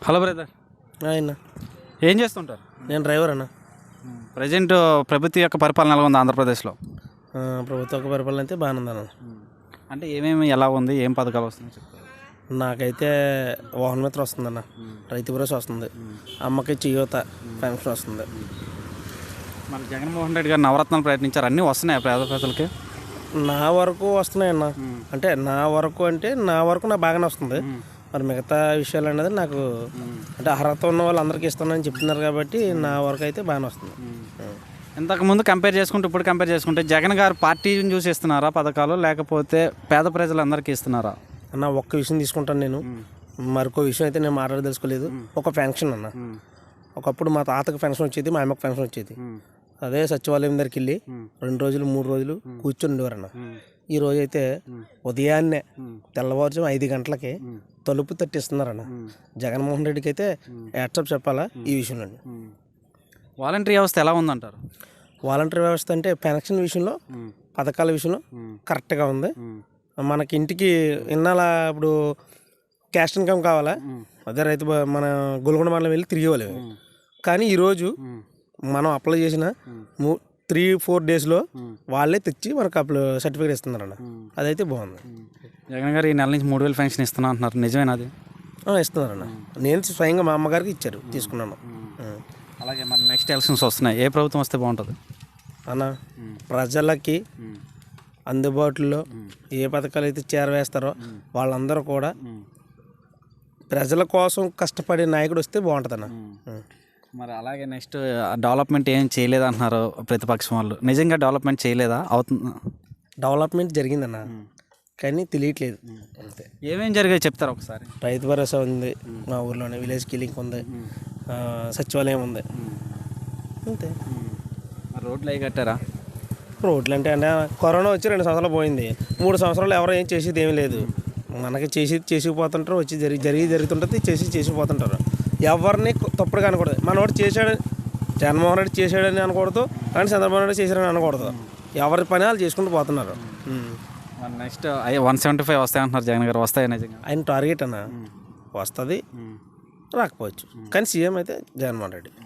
Hello brother, ఆయన ఏం చేస్తుంటారు? నేను డ్రైవర్ అన్న. ప్రజెంట్ ప్రభుత్వ యొక్క పరిపాలన ఎలా ఉంది ఆంధ్రప్రదేశ్లో? ప్రభుత్వ పరిపాలన అయితే బాగానే ఉందన్న. అంటే ఏమేమి ఎలా ఉంది, ఏం పథకాలు వస్తున్నాయి చెప్తారు? నాకైతే వాహన మిత్ర వస్తుందన్న, రైతు భరోసా వస్తుంది, అమ్మకి చేయూత పెన్షన్ వస్తుంది. మరి జగన్మోహన్ రెడ్డి గారు నవరత్నాలు ప్రయత్నించారు, అన్నీ వస్తున్నాయి పేద ప్రజలకి. నా వరకు వస్తున్నాయన్న. అంటే నా వరకు నాకు బాగానే వస్తుంది. మరి మిగతా విషయాలు అనేది నాకు అంటే అర్హత ఉన్న వాళ్ళందరికీ ఇస్తున్నానని చెప్తున్నారు కాబట్టి నా వరకు అయితే బాగానే వస్తుంది. ఇంతకుముందు కంపేర్ చేసుకుంటే ఇప్పుడు కంపేర్ చేసుకుంటే జగన్ గారు పార్టీని చూసి ఇస్తున్నారా పథకాలు, లేకపోతే పేద ప్రజలందరికీ ఇస్తున్నారా? అన్న ఒక్క విషయం తీసుకుంటాను నేను, మరొక విషయం అయితే నేను మాట్లాడదలుచుకోలేదు. ఒక పెన్షన్ అన్న, ఒకప్పుడు మా తాతకు పెన్షన్ వచ్చేది, మా అమ్మకు పెన్షన్ వచ్చేది. అదే సచివాలయం దగ్గరికి వెళ్ళి 2 రోజులు 3 రోజులు కూర్చొని ఉండేవారన్న. ఈ రోజు అయితే ఉదయాన్నే తెల్లవారుజాము 5 గంటలకి తలుపు తట్టిస్తున్నారన్న. జగన్మోహన్ రెడ్డికి అయితే యాట్సప్ చెప్పాలా ఈ విషయంలో. వాలంటరీ వ్యవస్థ ఎలా ఉందంటారు? వాలంటరీ వ్యవస్థ అంటే పెన్షన్ విషయంలో, పథకాల విషయంలో కరెక్ట్గా ఉంది. మనకి ఇంటికి ఇన్నాళ్ళ ఇప్పుడు క్యాష్ ఇన్కమ్ కావాలా, అదే రైతు మన గొల్గొండ మండలం వెళ్ళి తిరిగేవాళ్ళు. కానీ ఈరోజు మనం అప్లై చేసిన 3-4 డేస్లో వాళ్ళే తెచ్చి మనకు సర్టిఫికేట్ ఇస్తున్నారన్న. అదైతే బాగుంది. జగన్ గారు ఈ నెల నుంచి 3000 పెన్షన్ ఇస్తున్నా అంటున్నారు, నిజమేనా అది? ఇస్తున్నారన్న. నేను స్వయంగా మా అమ్మగారికి ఇచ్చారు, తీసుకున్నాను. అలాగే మన నెక్స్ట్ ఎలక్షన్స్ వస్తున్నాయి, ఏ ప్రభుత్వం వస్తే బాగుంటుంది అన్న? ప్రజలకి అందుబాటులో ఏ పథకాలు అయితే చేరవేస్తారో వాళ్ళందరూ కూడా ప్రజల కోసం కష్టపడే నాయకుడు వస్తే బాగుంటుంది అన్న. మరి అలాగే నెక్స్ట్ డెవలప్మెంట్ ఏం చేయలేదు అంటున్నారు ప్రతిపక్షం వాళ్ళు, నిజంగా డెవలప్మెంట్ చేయలేదా? అవుతుంది, డెవలప్మెంట్ జరిగిందన్న, కానీ తెలియట్లేదు అంతే. ఏమేం జరిగాయి చెప్తారు ఒకసారి? రైతు భరోసా ఉంది మా ఊర్లోనే, విలేజ్ కిలింగ్ ఉంది, సచివాలయం ఉంది, అంతే. రోడ్లు అవి కట్టారా? రోడ్లు అంటే కరోనా వచ్చి 2 సంవత్సరాలు పోయింది. 3 సంవత్సరాలు ఎవరు ఏం చేసేది ఏమీ లేదు. మనకి చేసిపోతుంటారు, వచ్చి జరుగుతుంటుంది, చేసిపోతుంటారు. ఎవరిని తప్పుడు అనకూడదు. మనోడు చేశాడు, జగన్మోహన్ రెడ్డి చేశాడని అనకూడదు, కానీ చంద్రబాబు నాయుడు చేశాడని అనకూడదు. ఎవరి పని వాళ్ళు చేసుకుంటూ పోతున్నారు. నెక్స్ట్ 175 వస్తాయి అంటున్నారు జగన్ గారు, వస్తాయి నిజంగా? ఆయన టార్గెట్ అన్న వస్తుంది, రాకపోవచ్చు, కానీ సీఎం అయితే జగన్మోహన్ రెడ్డి.